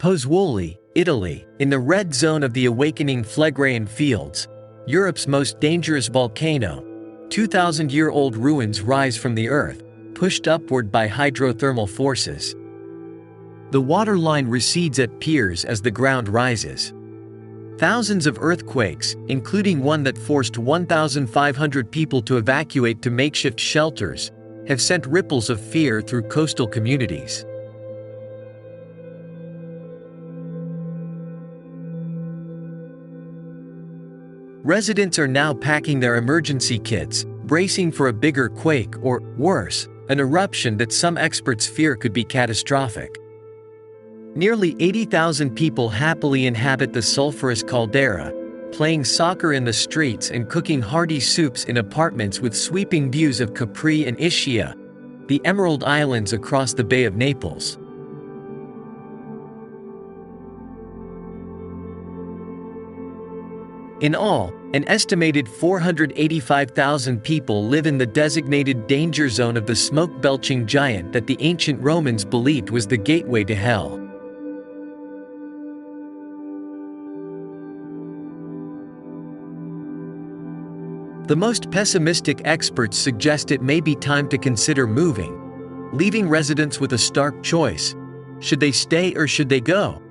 Pozzuoli, Italy, in the red zone of the awakening Phlegraean Fields, Europe's most dangerous volcano, 2,000-year-old ruins rise from the earth, pushed upward by hydrothermal forces. The waterline recedes at piers as the ground rises. Thousands of earthquakes, including one that forced 1,500 people to evacuate to makeshift shelters, have sent ripples of fear through coastal communities. Residents are now packing their emergency kits, bracing for a bigger quake or, worse, an eruption that some experts fear could be catastrophic. Nearly 80,000 people happily inhabit the sulfurous caldera, playing soccer in the streets and cooking hearty soups in apartments with sweeping views of Capri and Ischia, the Emerald Islands across the Bay of Naples. In all, an estimated 485,000 people live in the designated danger zone of the smoke-belching giant that the ancient Romans believed was the gateway to hell. The most pessimistic experts suggest it may be time to consider moving, leaving residents with a stark choice: should they stay or should they go?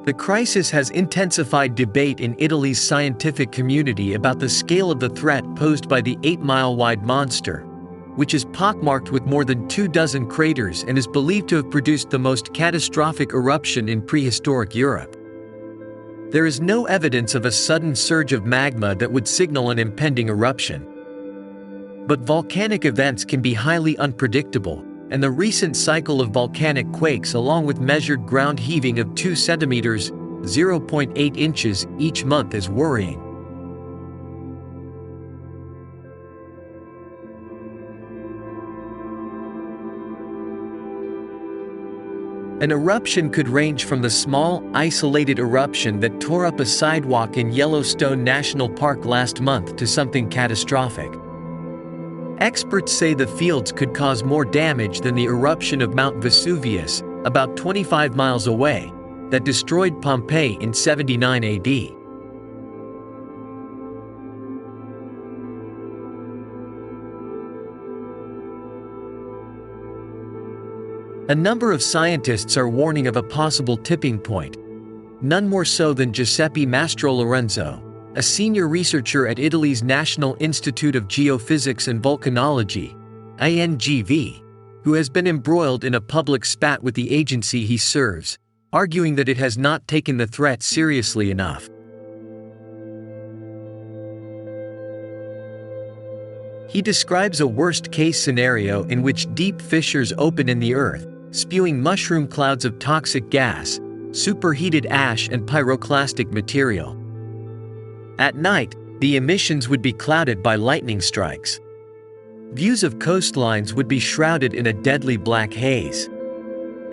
The crisis has intensified debate in Italy's scientific community about the scale of the threat posed by the 8-mile-wide monster, which is pockmarked with more than 24 craters and is believed to have produced the most catastrophic eruption in prehistoric Europe. There is no evidence of a sudden surge of magma that would signal an impending eruption. But volcanic events can be highly unpredictable, and the recent cycle of volcanic quakes, along with measured ground heaving of 2 centimeters (0.8 inches) each month, is worrying. An eruption could range from the small, isolated eruption that tore up a sidewalk in Yellowstone National Park last month to something catastrophic. Experts say the fields could cause more damage than the eruption of Mount Vesuvius, about 25 miles away, that destroyed Pompeii in 79 AD. A number of scientists are warning of a possible tipping point, none more so than Giuseppe Mastrolorenzo, a senior researcher at Italy's National Institute of Geophysics and Volcanology, INGV, who has been embroiled in a public spat with the agency he serves, arguing that it has not taken the threat seriously enough. He describes a worst-case scenario in which deep fissures open in the earth, spewing mushroom clouds of toxic gas, superheated ash and pyroclastic material. At night, the emissions would be clouded by lightning strikes. Views of coastlines would be shrouded in a deadly black haze.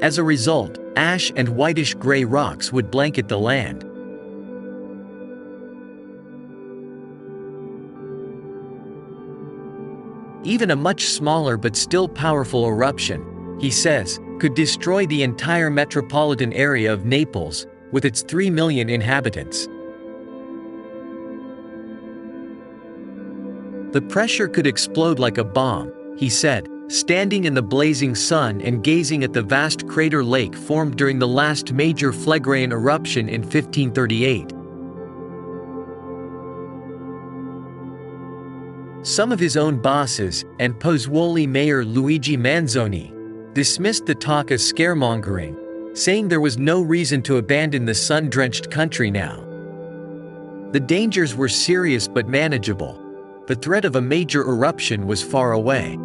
As a result, ash and whitish-gray rocks would blanket the land. Even a much smaller but still powerful eruption, he says, could destroy the entire metropolitan area of Naples, with its 3 million inhabitants. The pressure could explode like a bomb, he said, standing in the blazing sun and gazing at the vast crater lake formed during the last major Phlegraean eruption in 1538. Some of his own bosses, and Pozzuoli mayor Luigi Manzoni, dismissed the talk as scaremongering, saying there was no reason to abandon the sun-drenched country now. The dangers were serious but manageable. The threat of a major eruption was far away.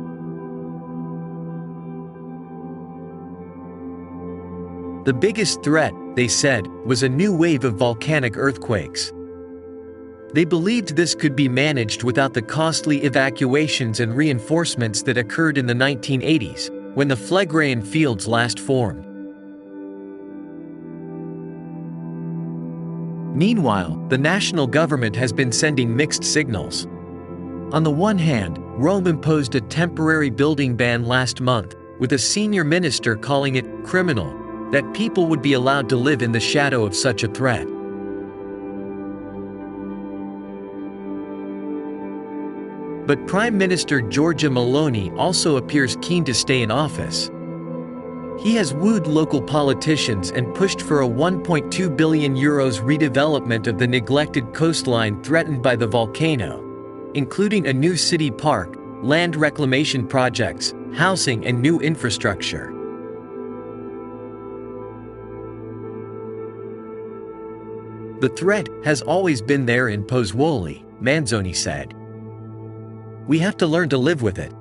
The biggest threat, they said, was a new wave of volcanic earthquakes. They believed this could be managed without the costly evacuations and reinforcements that occurred in the 1980s, when the Phlegraean Fields last formed. Meanwhile, the national government has been sending mixed signals. On the one hand, Rome imposed a temporary building ban last month, with a senior minister calling it criminal that people would be allowed to live in the shadow of such a threat. But Prime Minister Giorgia Meloni also appears keen to stay in office. He has wooed local politicians and pushed for a €1.2 billion redevelopment of the neglected coastline threatened by the volcano, including a new city park, land reclamation projects, housing and new infrastructure. The threat has always been there in Pozzuoli, Manzoni said. We have to learn to live with it.